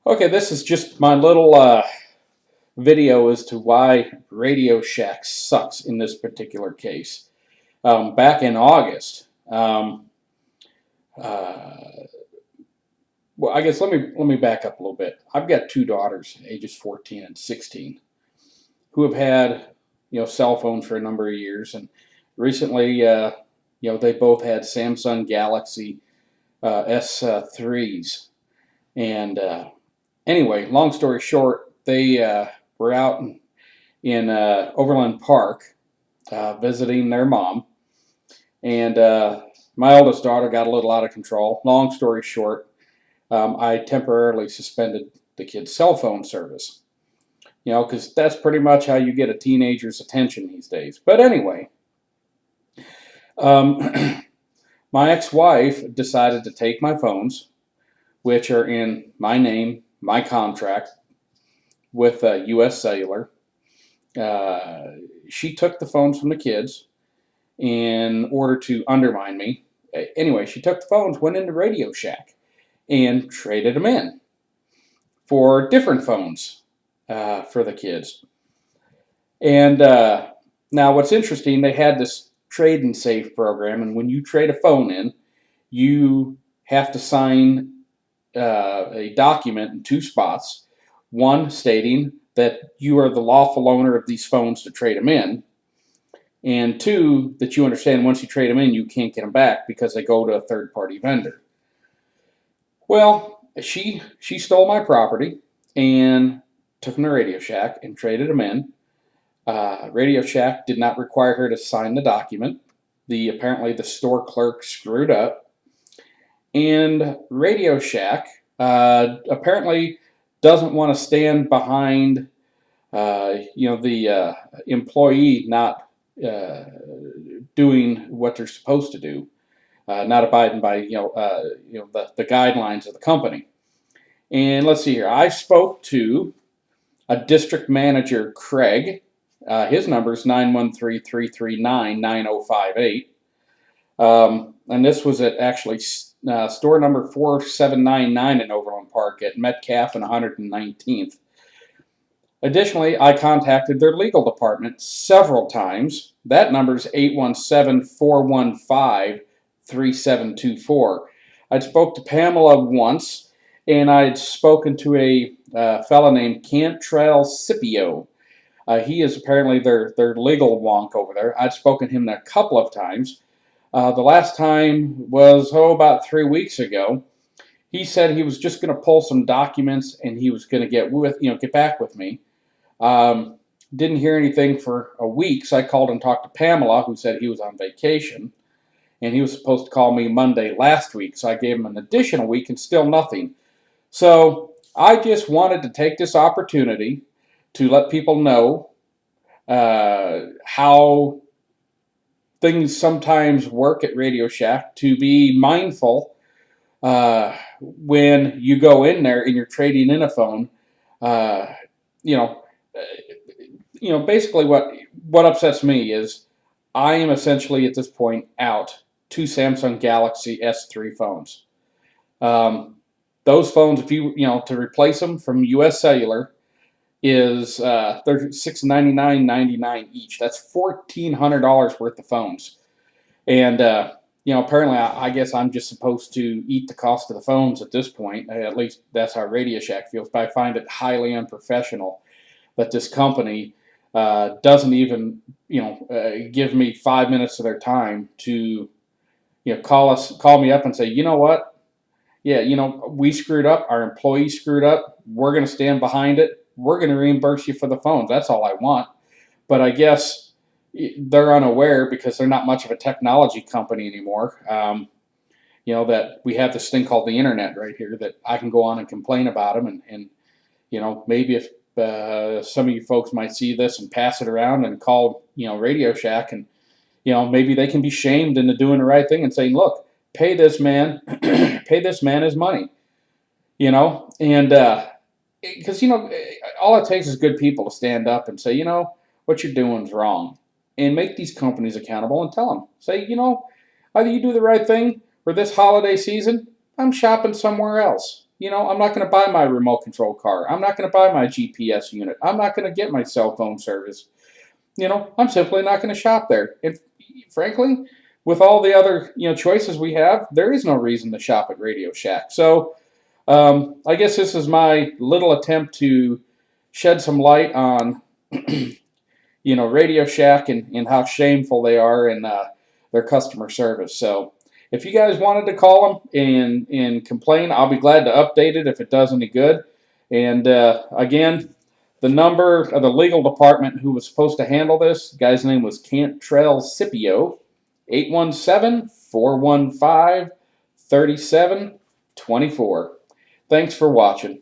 Okay, this is just my little video as to why Radio Shack sucks in this particular case. Back in August, uh, well, I guess let me back up a little bit. I've got two daughters, ages 14 and 16, who have had cell phones for a number of years, and recently, they both had Samsung Galaxy S3s, and anyway, long story short, they were out in Overland Park visiting their mom, and my oldest daughter got a little out of control. Long story short, I temporarily suspended the kid's cell phone service. Because that's pretty much how you get a teenager's attention these days. But anyway, um, my ex-wife decided to take my phones, which are in my name, my contract with U.S. Cellular. She took the phones from the kids in order to undermine me. Anyway, she took the phones, went into Radio Shack, and traded them in for different phones for the kids. And now what's interesting, they had this trade and save program, and when you trade a phone in, you have to sign a document in two spots. One stating that you are the lawful owner of these phones to trade them in, and two, that you understand once you trade them in, you can't get them back because they go to a third-party vendor. Well, she stole my property and took them to Radio Shack and traded them in. Radio Shack did not require her to sign the document. Apparently the store clerk screwed up, and Radio Shack apparently doesn't want to stand behind the employee not doing what they're supposed to do, not abiding by the guidelines of the company. And let's see here. I spoke to a district manager, Craig. His number is 913-339-9058. And this was at actually store number 4799 in Overland Park at Metcalf and 119th. Additionally, I contacted their legal department several times. That number is 817-415-3724. I spoke to Pamela once, and I'd spoken to a fellow named Cantrell Scipio. He is apparently their legal wonk over there. I'd spoken to him a couple of times. The last time was, about 3 weeks ago. He said he was just going to pull some documents and he was going to get back with me. Didn't hear anything for a week, so I called and talked to Pamela, who said he was on vacation, and he was supposed to call me Monday last week, so I gave him an additional week and still nothing. So I just wanted to take this opportunity to let people know how things sometimes work at Radio Shack, to be mindful when you go in there and you're trading in a phone. Basically what upsets me is I am essentially at this point out two Samsung Galaxy S3 phones. Those phones, if you to replace them from U.S. Cellular, is they're $699.99 each. That's $1,400 worth of phones, and apparently I guess I'm just supposed to eat the cost of the phones at this point. At least that's how Radio Shack feels. But I find it highly unprofessional that this company doesn't even give me 5 minutes of their time to call me up and say, you know what, yeah, we screwed up, our employees screwed up, we're going to stand behind it, we're going to reimburse you for the phones. That's all I want. But I guess they're unaware, because they're not much of a technology company anymore, that we have this thing called the internet right here that I can go on and complain about them, and maybe if some of you folks might see this and pass it around and call Radio Shack, and maybe they can be shamed into doing the right thing and saying, look, pay this man pay this man his money, and because all it takes is good people to stand up and say, what you're doing is wrong, and make these companies accountable and tell them, say, either you do the right thing, or this holiday season I'm shopping somewhere else. I'm not going to buy my remote control car. I'm not going to buy my GPS unit. I'm not going to get my cell phone service. I'm simply not going to shop there. And frankly, with all the other choices we have, there is no reason to shop at Radio Shack. So I guess this is my little attempt to shed some light on Radio Shack and how shameful they are in their customer service. So if you guys wanted to call them and complain, I'll be glad to update it if it does any good. And again, the number of the legal department who was supposed to handle this, the guy's name was Cantrell Scipio, 817-415-3724. Thanks for watching.